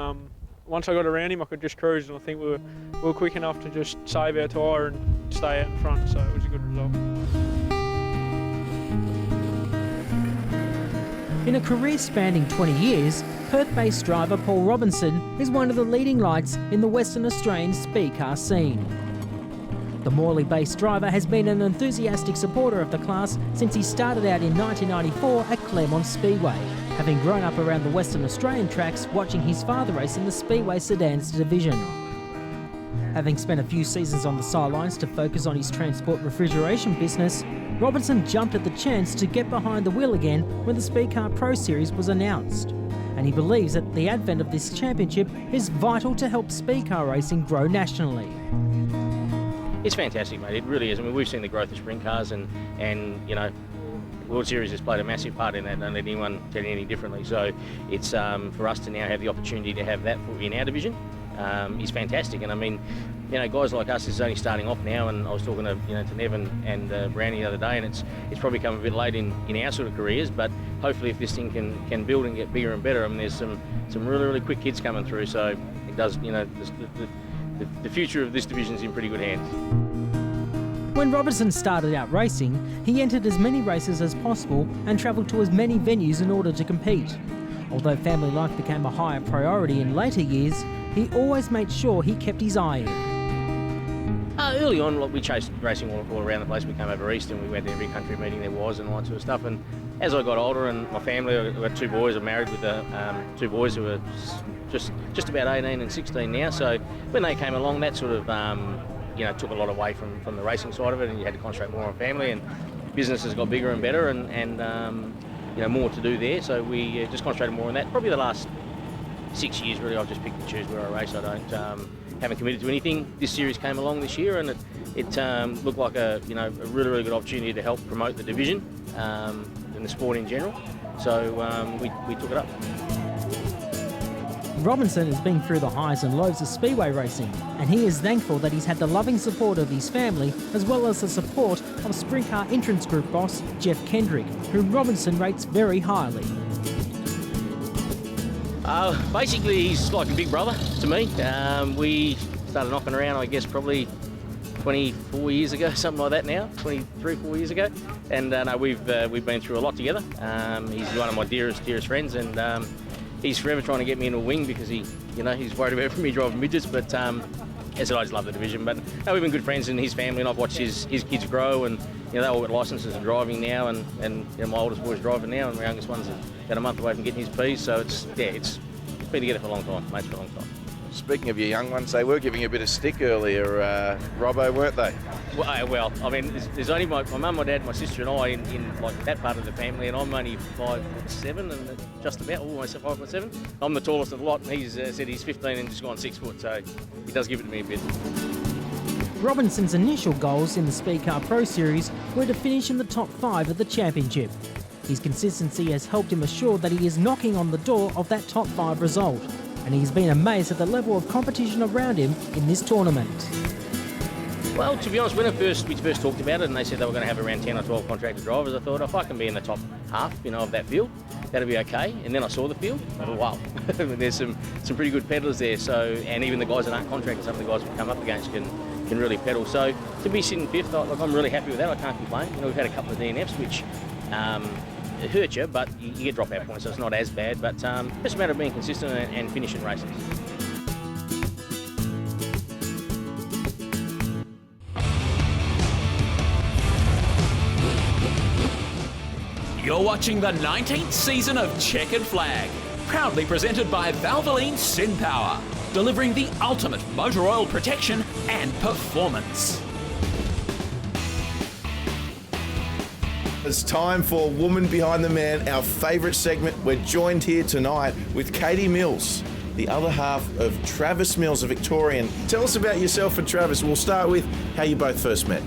S13: once I got around him, I could just cruise, and I think we were quick enough to just save our tyre and stay out in front, so it was a good result.
S2: In a career spanning 20 years, Perth-based driver Paul Robinson is one of the leading lights in the Western Australian speedcar scene. The Morley-based driver has been an enthusiastic supporter of the class since he started out in 1994 at Claremont Speedway, having grown up around the Western Australian tracks watching his father race in the Speedway Sedans division. Having spent a few seasons on the sidelines to focus on his transport refrigeration business, Robinson jumped at the chance to get behind the wheel again when the Speedcar Pro Series was announced. And he believes that the advent of this championship is vital to help speedcar racing grow nationally.
S14: It's fantastic, mate. It really is. I mean, we've seen the growth of sprint cars, and you know, World Series has played a massive part in that. Don't let anyone tell you any differently. So it's for us to now have the opportunity to have that in our division is fantastic. And I mean, you know, guys like us is only starting off now. And I was talking to to Nev and Brownie the other day, and it's probably come a bit late in our sort of careers. But hopefully, if this thing can build and get bigger and better, I mean, there's some really quick kids coming through. So it does, you know, the future of this division is in pretty good hands.
S2: When Robinson started out racing, he entered as many races as possible and travelled to as many venues in order to compete. Although family life became a higher priority in later years, he always made sure he kept his eye in.
S14: Early on, look, we chased racing all around the place. We came over east and we went to every country meeting there was and all that sort of stuff. And as I got older, and my family, I've got 2 boys. I'm married with 2 boys who are just about 18 and 16 now. So when they came along, that sort of took a lot away from the racing side of it, and you had to concentrate more on family. And business has got bigger and better, and more to do there. So we just concentrated more on that. Probably the last 6 years, really, I've just picked and choose where I race. I haven't committed to anything. This series came along this year, and it looked like a really good opportunity to help promote the division and the sport in general. So we took it up.
S2: Robinson has been through the highs and lows of speedway racing, and he is thankful that he's had the loving support of his family as well as the support of Sprint Car Entrance Group boss Jeff Kendrick, whom Robinson rates very highly.
S14: Basically, he's like a big brother to me. We started knocking around, I guess, probably 24 years ago, something like that now, 23, 4 years ago. And we've been through a lot together. He's one of my dearest friends, and he's forever trying to get me in a wing because he's worried about me driving midgets. But as I just love the division. But we've been good friends, and his family, and I've watched his kids grow, and they all got licenses and driving now, and my oldest boy's driving now, and my youngest one's about a month away from getting his P's. So it's been together for a long time, mates for a long time.
S9: Speaking of your young ones, they were giving you a bit of stick earlier, Robbo, weren't they?
S14: Well, I mean, there's only my mum, my dad, my sister and I in like that part of the family, and I'm only 5'7", and just about, almost 5'7". I'm the tallest of the lot, and he's said he's 15 and just gone 6 foot, so he does give it to me a bit.
S2: Robinson's initial goals in the Speedcar Pro Series were to finish in the top 5 of the championship. His consistency has helped him assure that he is knocking on the door of that top 5 result, and he's been amazed at the level of competition around him in this tournament.
S14: Well, to be honest, when we first talked about it and they said they were going to have around 10 or 12 contracted drivers, I thought if I can be in the top half, of that field, that'll be okay. And then I saw the field, I thought, wow, there's some pretty good pedallers there. So, and even the guys that aren't contracted, some of the guys we come up against can really pedal. So to be sitting 5th, I'm really happy with that. I can't complain. We've had a couple of DNFs, which it hurt you, but you get dropout points, so it's not as bad. But just a matter of being consistent and finishing races.
S10: You're watching the 19th season of Checkered Flag, proudly presented by Valvoline SynPower, delivering the ultimate motor oil protection and performance.
S9: It's time for Woman Behind the Man, our favourite segment. We're joined here tonight with Katie Mills, the other half of Travis Mills, a Victorian. Tell us about yourself and Travis. We'll start with how you both first met.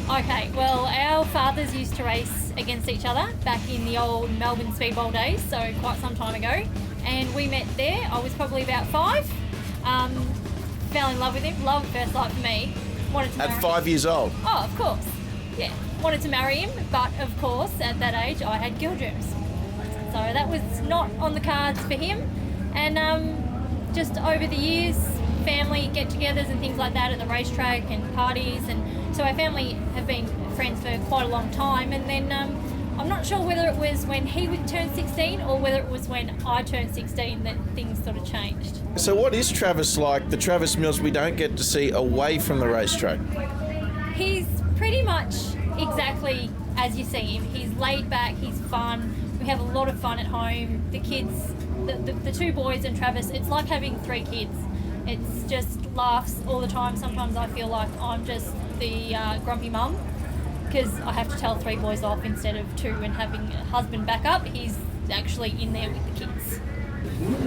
S15: Okay, well, our fathers used to race against each other back in the old Melbourne Speedball days, so quite some time ago. And we met there. I was probably about 5. Fell in love with him. Love at first sight for me. Wanted to marry
S9: At 5 years old?
S15: Oh, of course. Yeah. Wanted to marry him, but of course, at that age, I had gill germs. So that was not on the cards for him. And just over the years, family get-togethers and things like that at the racetrack and parties, and so our family have been friends for quite a long time. And then I'm not sure whether it was when he would turn 16 or whether it was when I turned 16 that things sort of changed.
S9: So what is Travis like, the Travis Mills we don't get to see away from the racetrack?
S15: He's pretty much exactly as you see him. He's laid back, he's fun. We have a lot of fun at home. The kids, the 2 boys and Travis, it's like having 3 kids. It's just laughs all the time. Sometimes I feel like I'm just the grumpy mum because I have to tell 3 boys off instead of 2 and having a husband back up. He's actually in there with the kids.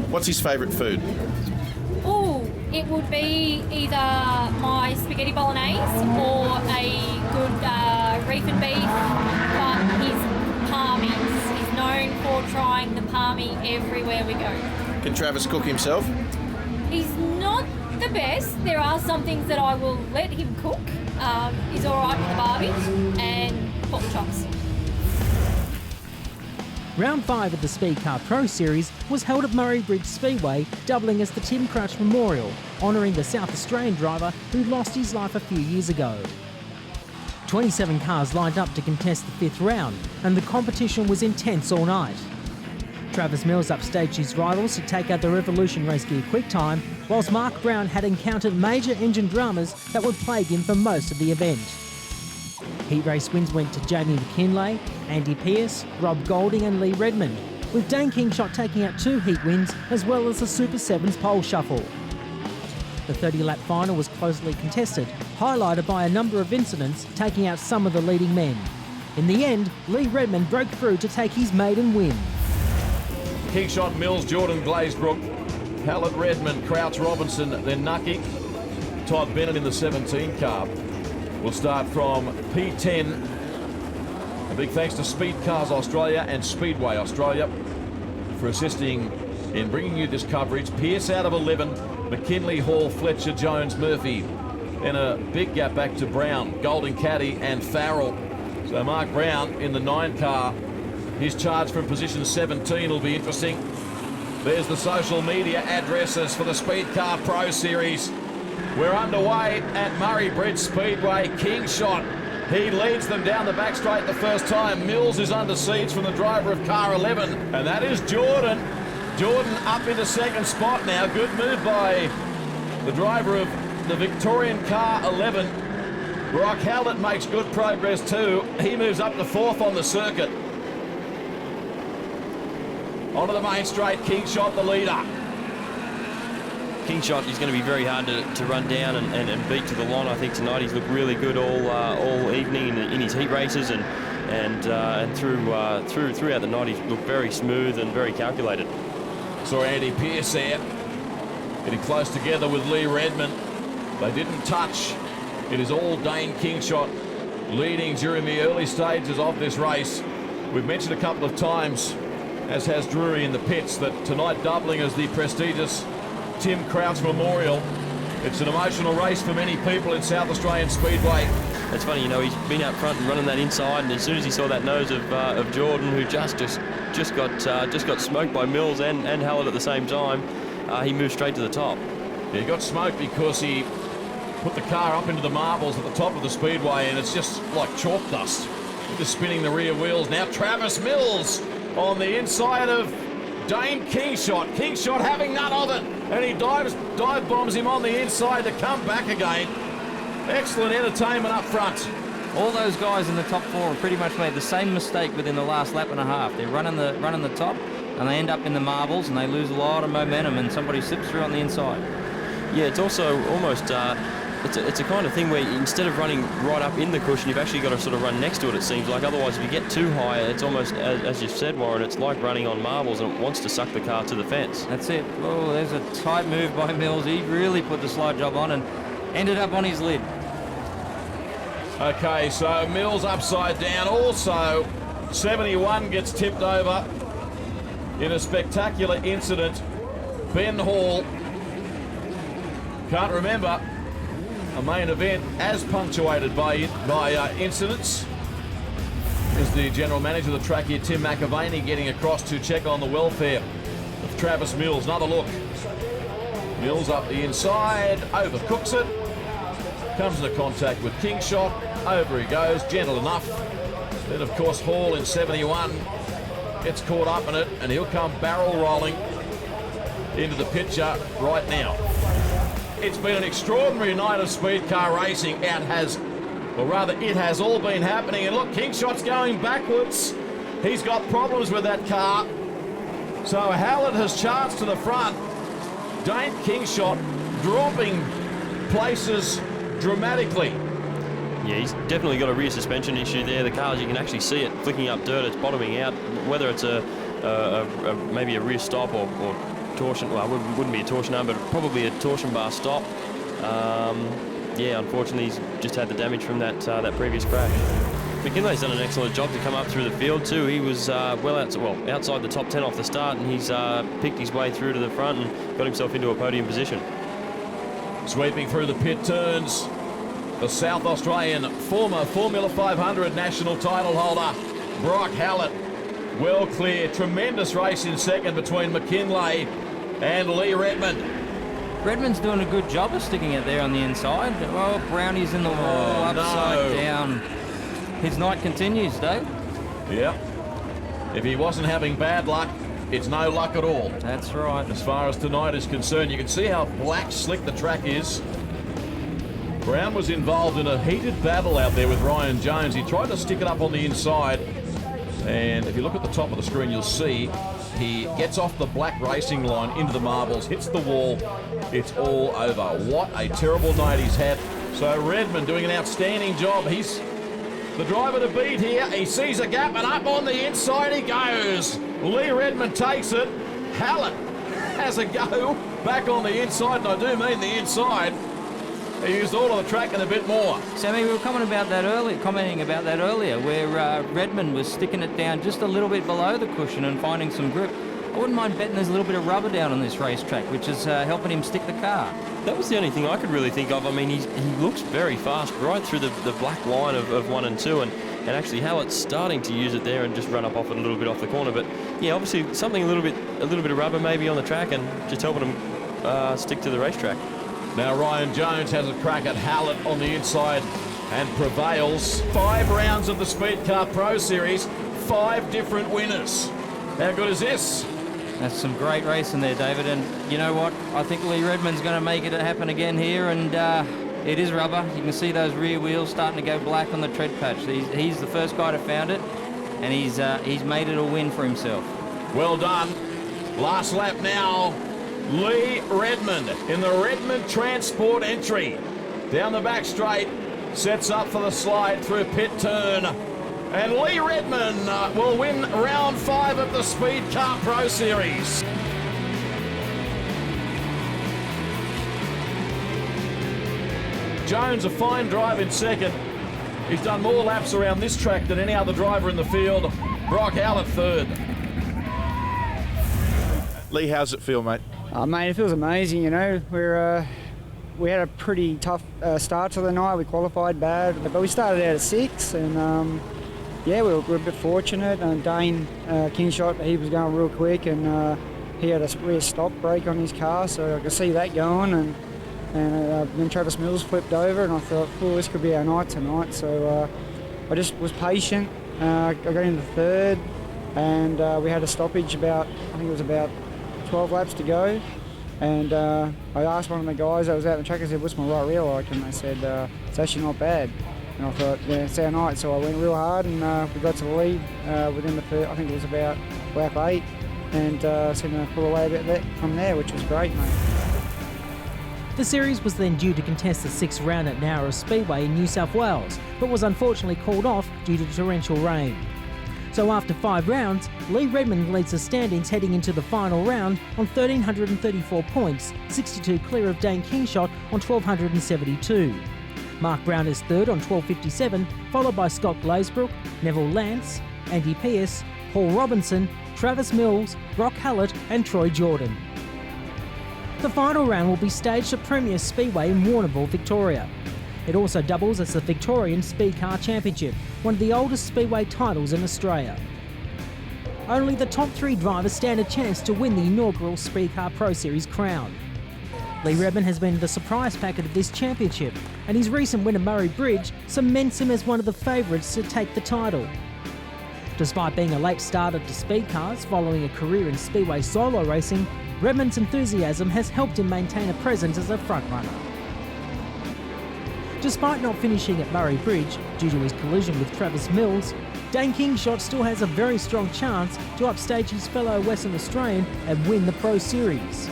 S9: What's his favourite food?
S15: Oh, it would be either my spaghetti bolognese or a good reef and beef, but his palmies. He's known for trying the palmy everywhere we go.
S9: Can Travis cook himself?
S15: He's not the best. There are some things that I will let him cook. He's all right with the barbies and pork chops.
S2: Round 5 of the Speedcar Pro Series was held at Murray Bridge Speedway, doubling as the Tim Crouch Memorial, honouring the South Australian driver who lost his life a few years ago. 27 cars lined up to contest the 5th round, and the competition was intense all night. Travis Mills upstaged his rivals to take out the Revolution Race Gear QuickTime, whilst Mark Brown had encountered major engine dramas that would plague him for most of the event. Heat race wins went to Jamie McKinlay, Andy Pearce, Rob Golding and Lee Redmond, with Dane Kingshot taking out 2 heat wins as well as the Super 7's pole shuffle. The 30-lap final was closely contested, highlighted by a number of incidents taking out some of the leading men. In the end, Lee Redmond broke through to take his maiden win.
S1: Kingshot, Mills, Jordan Glazebrook, Hallett, Redmond, Crouch, Robinson, then Nucky, Todd Bennett in the 17 car. We'll start from P10. A big thanks to Speed Cars Australia and Speedway Australia for assisting in bringing you this coverage. Pearce out of 11, McKinley, Hall, Fletcher, Jones, Murphy. And a big gap back to Brown, Golden Caddy and Farrell. So Mark Brown in the 9 car. His charge from position 17 will be interesting. There's the social media addresses for the Speedcar Pro Series. We're underway at Murray Bridge Speedway. King Shot. He leads them down the back straight the first time. Mills is under siege from the driver of car 11. And that is Jordan. Jordan up into second spot now. Good move by the driver of the Victorian car 11. Brock Howlett makes good progress too. He moves up to 4th on the circuit. Onto the main straight, King Shot the leader.
S3: King Shot is going to be very hard to run down and beat to the line. I think tonight he's looked really good all evening in his heat races and throughout the night he's looked very smooth and very calculated.
S1: Saw Andy Pearce there, getting close together with Lee Redmond. They didn't touch. It is all Dane King Shot leading during the early stages of this race. We've mentioned a couple of times, as has Drury in the pits, that tonight doubling as the prestigious Tim Crouch Memorial. It's an emotional race for many people in South Australian Speedway.
S3: It's funny, you know, he's been out front and running that inside, and as soon as he saw that nose of Jordan, who just got smoked by Mills and Hallett at the same time, he moved straight to the top.
S1: Yeah, he got smoked because he put the car up into the marbles at the top of the speedway, and it's just like chalk dust. Just spinning the rear wheels. Now Travis Mills on the inside of Dane King Shot. King Shot having none of it, and he dive bombs him on the inside to come back again. Excellent entertainment up front.
S4: All those guys in the top 4 have pretty much made the same mistake within the last lap and a half. They're running the top, and they end up in the marbles, and they lose a lot of momentum, and somebody slips through on the inside.
S3: Yeah, it's also almost it's a kind of thing where instead of running right up in the cushion, you've actually got to sort of run next to it, it seems like. Otherwise, if you get too high, it's almost, as you've said, Warren, it's like running on marbles, and it wants to suck the car to the fence.
S4: That's it. Oh, there's a tight move by Mills. He really put the slide job on and ended up on his lid.
S1: Okay, so Mills upside down. Also, 71 gets tipped over in a spectacular incident. Ben Hall, can't remember a main event as punctuated by incidents. Is the general manager of the track here, Tim McAvaney, getting across to check on the welfare of Travis Mills. Another look. Mills up the inside, overcooks it. Comes into contact with King Shot. Over he goes, gentle enough. Then, of course, Hall in 71 gets caught up in it, and he'll come barrel rolling into the picture right now. It's been an extraordinary night of speed car racing. It has all been happening. And look, King Shot's going backwards. He's got problems with that car. So Hallett has charged to the front. Dane King Shot dropping places dramatically.
S3: Yeah, he's definitely got a rear suspension issue there. The car, you can actually see it flicking up dirt. It's bottoming out. Whether it's maybe a rear stop or torsion, well, it wouldn't be a torsion arm, but probably a torsion bar stop. Yeah, unfortunately, he's just had the damage from that previous crash. McKinley's done an excellent job to come up through the field too. He was outside the top 10 off the start, and he's picked his way through to the front and got himself into a podium position.
S1: Sweeping through the pit turns, the South Australian former Formula 500 national title holder, Brock Hallett. Well clear. Tremendous race in second between McKinley and Lee Redmond.
S4: Redmond's doing a good job of sticking it there on the inside. Oh, Brownie's in the wall, upside down. His night continues, Dave.
S1: Yep. If he wasn't having bad luck, it's no luck at all.
S4: That's right.
S1: As far as tonight is concerned, you can see how black slick the track is. Brown was involved in a heated battle out there with Ryan Jones. He tried to stick it up on the inside, and if you look at the top of the screen, you'll see he gets off the black racing line into the marbles, hits the wall. It's all over. What a terrible night he's had. So Redmond doing an outstanding job. He's the driver to beat here. He sees a gap, and up on the inside he goes. Lee Redmond takes it. Hallett has a go back on the inside, and I do mean the inside. He used all of the track and a bit more.
S4: Sammy, we were commenting about that earlier, where Redmond was sticking it down just a little bit below the cushion and finding some grip. I wouldn't mind betting there's a little bit of rubber down on this racetrack, which is helping him stick the car.
S3: That was the only thing I could really think of. I mean, he looks very fast right through the black line of 1 and 2, and actually Hallett's starting to use it there and just run up off it a little bit off the corner. But yeah, obviously something a little bit of rubber maybe on the track and just helping him stick to the racetrack.
S1: Now Ryan Jones has a crack at Hallett on the inside and prevails. 5 rounds of the Speedcar Pro Series, 5 different winners. How good is this?
S4: That's some great racing there, David. And you know what? I think Lee Redmond's going to make it happen again here. And it is rubber. You can see those rear wheels starting to go black on the tread patch. He's the first guy to found it, and he's made it a win for himself.
S1: Well done. Last lap now. Lee Redmond in the Redmond Transport entry. Down the back straight. Sets up for the slide through pit turn. And Lee Redmond will win round 5 of the Speedcar Pro Series. Jones, a fine drive in second. He's done more laps around this track than any other driver in the field. Brock Hallett third.
S9: Lee, how's it feel, mate?
S16: Mate, it feels amazing, you know. We had a pretty tough start to the night. We qualified bad, but we started out at 6, and yeah, we were a bit fortunate. Dane Kingshot, he was going real quick, and he had a rear stop brake on his car, so I could see that going. And then Travis Mills flipped over, and I thought, oh, this could be our night tonight. So I just was patient. I got into third, and we had a stoppage I think it was about 12 laps to go. And I asked one of the guys that was out in the track, I said, what's my right rear like? And they said, it's actually not bad. And I thought, yeah, it's our night. So I went real hard, and we got to the lead within the first, I think it was about lap 8, and seemed to pull away a bit from there, which was great, mate.
S2: The series was then due to contest the 6th round at Nowra Speedway in New South Wales, but was unfortunately called off due to torrential rain. So after 5 rounds, Lee Redmond leads the standings heading into the final round on 1,334 points, 62 clear of Dane Kingshot on 1,272. Mark Brown is third on 1,257, followed by Scott Glazebrook, Neville Lance, Andy Pearce, Paul Robinson, Travis Mills, Brock Hallett and Troy Jordan. The final round will be staged at Premier Speedway in Warrnambool, Victoria. It also doubles as the Victorian Speedcar Championship, one of the oldest speedway titles in Australia. Only the top 3 drivers stand a chance to win the inaugural Speedcar Pro Series crown. Lee Redmond has been the surprise packet of this championship, and his recent win at Murray Bridge cements him as one of the favourites to take the title. Despite being a late starter to speedcars following a career in speedway solo racing, Redmond's enthusiasm has helped him maintain a presence as a frontrunner. Despite not finishing at Murray Bridge due to his collision with Travis Mills, Dane Kingshot still has a very strong chance to upstage his fellow Western Australian and win the Pro Series.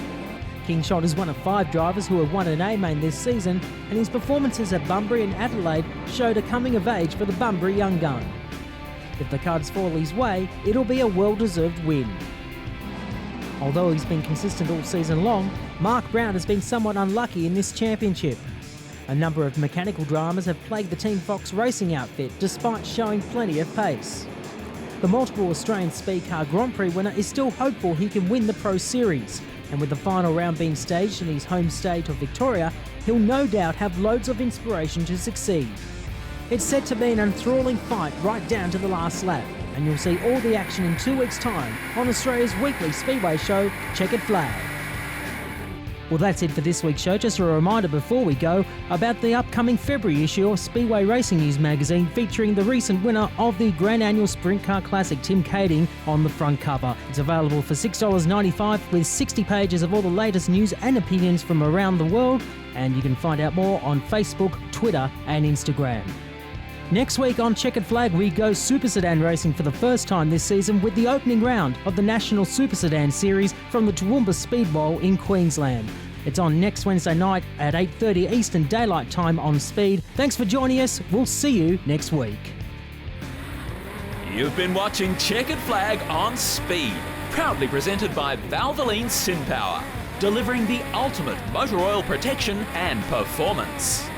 S2: Kingshot is one of 5 drivers who have won an A-main this season, and his performances at Bunbury and Adelaide showed a coming of age for the Bunbury young gun. If the cards fall his way, it'll be a well-deserved win. Although he's been consistent all season long, Mark Brown has been somewhat unlucky in this championship. A number of mechanical dramas have plagued the Team Fox racing outfit despite showing plenty of pace. The multiple Australian Speedcar Grand Prix winner is still hopeful he can win the Pro Series, and with the final round being staged in his home state of Victoria, he'll no doubt have loads of inspiration to succeed. It's set to be an enthralling fight right down to the last lap, and you'll see all the action in 2 weeks' time on Australia's weekly speedway show, Checkered Flag. Well, that's it for this week's show. Just a reminder before we go about the upcoming February issue of Speedway Racing News magazine, featuring the recent winner of the Grand Annual Sprint Car Classic, Tim Kading, on the front cover. It's available for $6.95 with 60 pages of all the latest news and opinions from around the world, and you can find out more on Facebook, Twitter and Instagram. Next week on Checkered Flag, we go Super Sedan racing for the first time this season with the opening round of the National Super Sedan Series from the Toowoomba Speed Bowl in Queensland. It's on next Wednesday night at 8:30 Eastern Daylight Time on Speed. Thanks for joining us. We'll see you next week.
S10: You've been watching Checkered Flag on Speed, proudly presented by Valvoline SynPower, delivering the ultimate motor oil protection and performance.